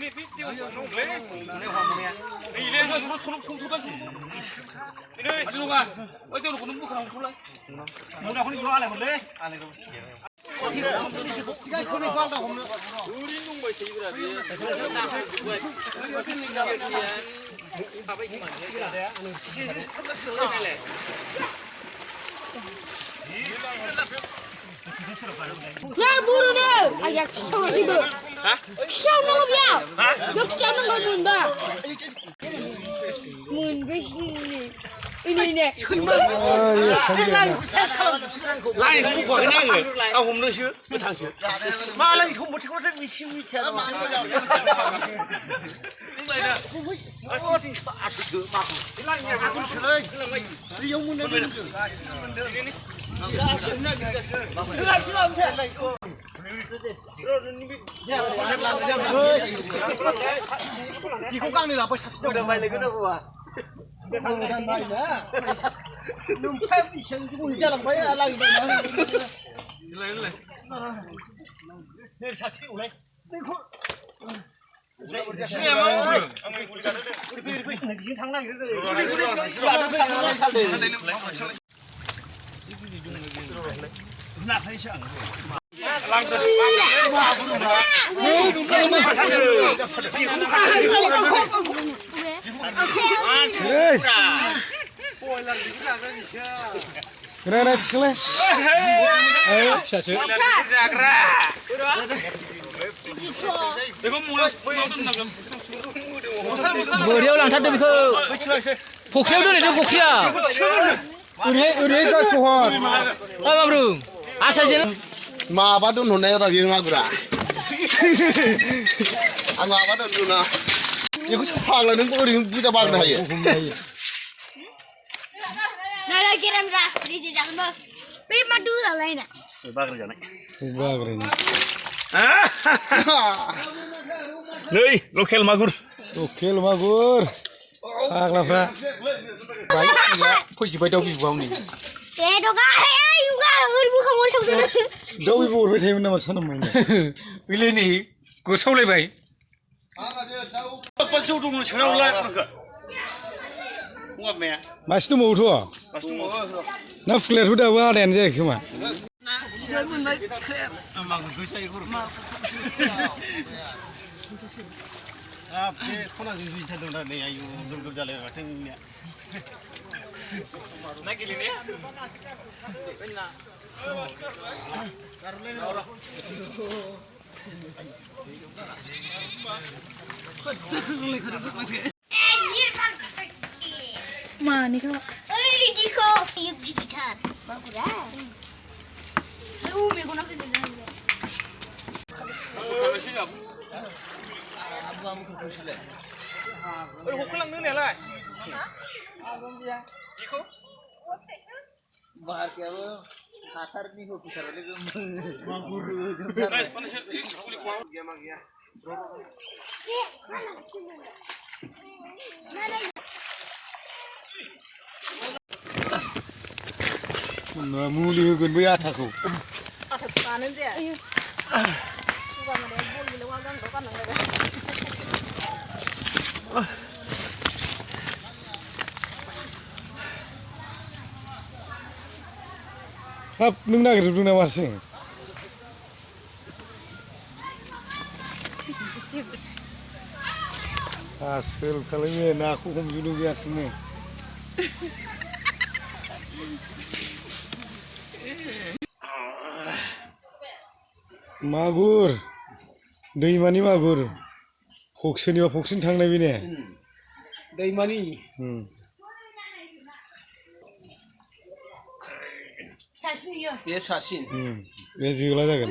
นี่พี่เดียวนุ่มเลยนี่ความเนี่ยนี่เลยเขาทุ่มกันนี่เลยมาดูกันเอ้ยเดี๋ยวเราคนนุ่มบุกเขาทุ่มเลยมึงเอาคนนี้อะไรหมดเลยอะไรก็ที่คนนี้ฟังแต่ผมเนี่ยดูนี่นุ่มไปสิแบบนี้น้ำให้ด้วยขึ้นนี่เทียนเอาไปกินที่ไหนอ่ะนี่แหละNah, buru nih. Ayak kau sih bu. Kau nunggu dia. Dok kau nunggu mun ba. Mun kesini. Ini. Lại không có cái này rồi. Ông không đưa chứ, cái thằng chứ. Mà lại không một cái nó bị siêu thiệt mà. Đúng vậy nè. Ôi thì bà chứ mà. Cái này nhà cũng xử lý. Đi ông muốn đưa. Chỉ không căng này là phải sắp xếp được mày lấy cái đâu à? Thằng mày nữa, đừng phép đi xem cái mùi ra làm mấy làm gì vậy nữa? Lấy, nên sắp xếp này, đây không? Xem ơi, đi thằng này rồi. Nạp hay chẳng? Làm được. Kira nak cile? Ayo, siapa? Beliau lang satu biku. Fokusnya udah nih, fokusnya. Udah kat tuhan. Apa bro? Asal je. Ma apa tu nuna orang yang ngagura. Angga apa tu nuna? Yang aku sepak lah, nunggu orang bisa bang dah ya. Nara kirim dah. Di sini jangan bu. Pi madu lah lain nak. Bang kerja ni. Bang kerja. Hei, lokal magur. Lokal magur. Agak lah, Fra. Baik, ya. Kau cuba tahu ibu bau ni. Doga, juga. Ibu kamu sama sana. Tahu ibu orang itu mana macam mana? Pilih ni, kau tahu le baik. Pasal tu mesti orang lain nak. Muat me. Masih tu mau tu ah? Nak flat sudah buat ada ni je cuma. Apa? Kau nak jadi macam mana ni? Ayu, jom jalan macam ni. Nak gini ni? Mana kau? Jiko. Yuk jikat. Bagus dah. Lu meko nak kerja ni. Hukulang ni lah. Jiko? Bahar kaya वो खातर नहीं हो कुछ रहे लेकिन मागुर Nah, muli hukum biar takut. Ada panen je. Bukan ada bol bila wagang kau kan ada. Hap, nung nak kerja nung masing. Hasil kalau ni nak aku hum dulu biar sini. Magur, dwima ni magur. Foksin ni foksin thang nabi ni. Dwima ni. Sasin ya. Dia sasin. Dia juga lah kan.